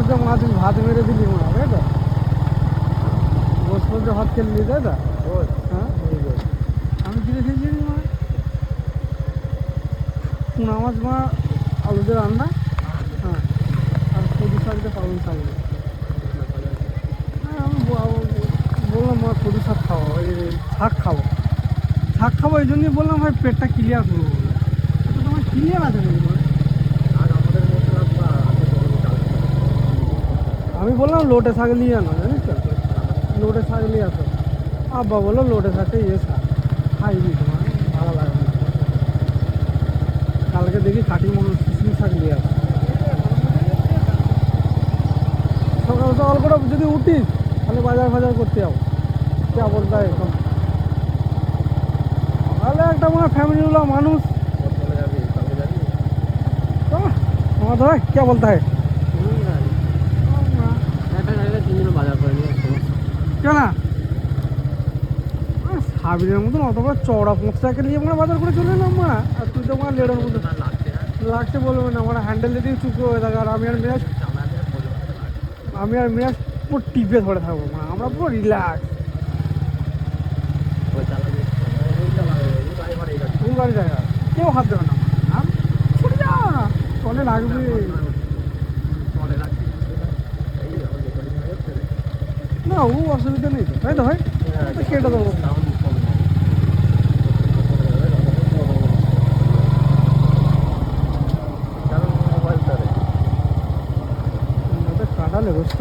বসে মা তুই ভাত মেরে দিলি মা, তাই তো? বসে ভাত খেললি, তাই তো? হ্যাঁ, আমি কি রেখেছি মা? পোনা মাছ মা, আলুদের রান্না, হ্যাঁ, আর কদু শাক দিয়ে পালং শাক। হ্যাঁ, আমি বললাম মা কদু শাক খাবো, শাক খাবো, শাক খাবো, এই জন্যই বললাম ভাই পেটটা ক্লিয়ার করবো বলে। তো তোমার ক্লিয়ার আছে নাকি? আমি বললাম লোটে শাক নিয়ে আনো, জানিস তো? লোটে শাক নিয়ে আসো। আব্বা বললো লোটে শাকটা ইয়ে শাক খাইনি, তোমার ভালো লাগে না। কালকে দেখি খাঁটি মনে শুশনি শাক নিয়ে আসো। সকাল সকাল করে যদি উঠিস তাহলে বাজার ফাজার করতে যাবো, কে বলতে হয় এখন? তাহলে একটা মনে ফ্যামিলিগুলো মানুষ আমার ধর কে বলতে হয় কেন সাবিরের মতন অত বড় চওড়া 5 টাকা নিয়ে আমরা বাজার করে চলে এলাম মা, আর তুই তো আমার লেডার মতো লাগছে বলবে না, আমার হ্যান্ডেল দিতেই চুপো হয়ে থাকে, আর আমি আর মেয়াজ পুরো টিপে ধরে থাকবো মা, আমরা পুরো রিল্যাক্স। কোন গাড়ি জায়গা কেউ হাত দেবে না, আর ছুটে যাও না, চলে লাগবে না, ও অসুবিধা নেই তো, তাই তো ভাই? কেটে দেবো। কাটালে বুঝত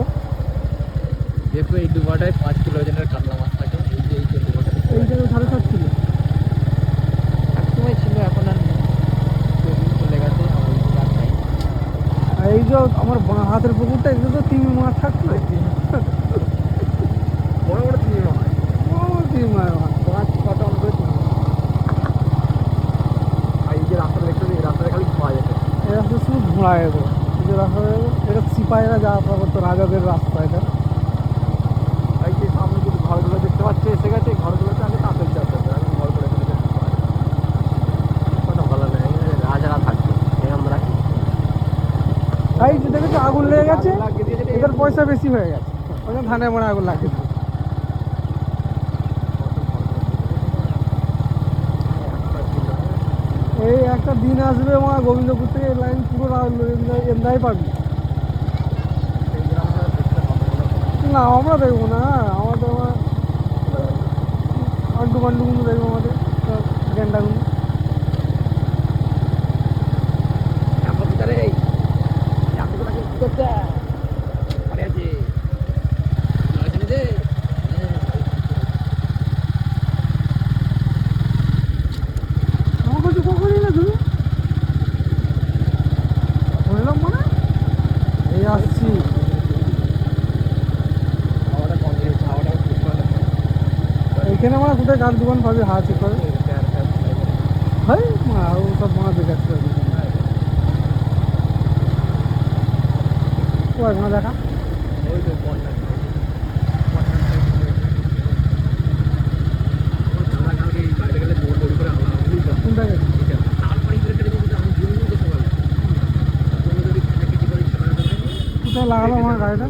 দেখো এই ডুবাটায় 5 কিলো ওজনের কাতলা মাছ থাকে। এইটা 7.5 কিলো একসময় ছিল, এখন আর চলে গেছে। আর এই যে আমার বাঁ হাতের পুকুরটা, এগুলো তো 3 মাছ থাকতো, বড় বড় 3 মাছ, বড় 3 মাছ, 5-6টা অন করে 3 মাছ। আর এই যে রাস্তাটা দেখতে, এই রাস্তাটা খালি পাওয়া যেত, এই রাস্তা শুধু ঘোড়া যেত, এই যে রাস্তা এটা সিপাহীরা যাওয়া করতো, রাজাদের রাস্তা এটা। এই যে সামনে কিছু ঘরগুলো দেখতে পাচ্ছে এসে গেছে, ঘরগুলোতে আগে তাঁতের চাষ হতো, এখন ঘর করে ফেলেছে। কোনো ভালো নেই, রাজারা থাকতো আমরা কি এই যে দেখেছো আগুন লেগে গেছে, এদের পয়সা বেশি হয়ে গেছে, ওই জন্য ধানে মনে আগুন লাগে। এই একটা দিন আসবে মা, গোবিন্দপুর থেকে লাইন পুরো এমদাই পাবি না, আমরা দেখবো না, আমাদের আন্টু পান্ডুগুলো দেখবো, আমাদের গেন্ডাগুলো। আমার কাছে কখন এলে তুমি? বললাম মানে এই আসছি, এখানে আমার কোথায় গান দোকান পাবি হাত করে হয় মা, ও সব মা দেখাচ্ছে না, দেখা কোনটা গেছে কোথায় লাগালো আমার গাড়িটা?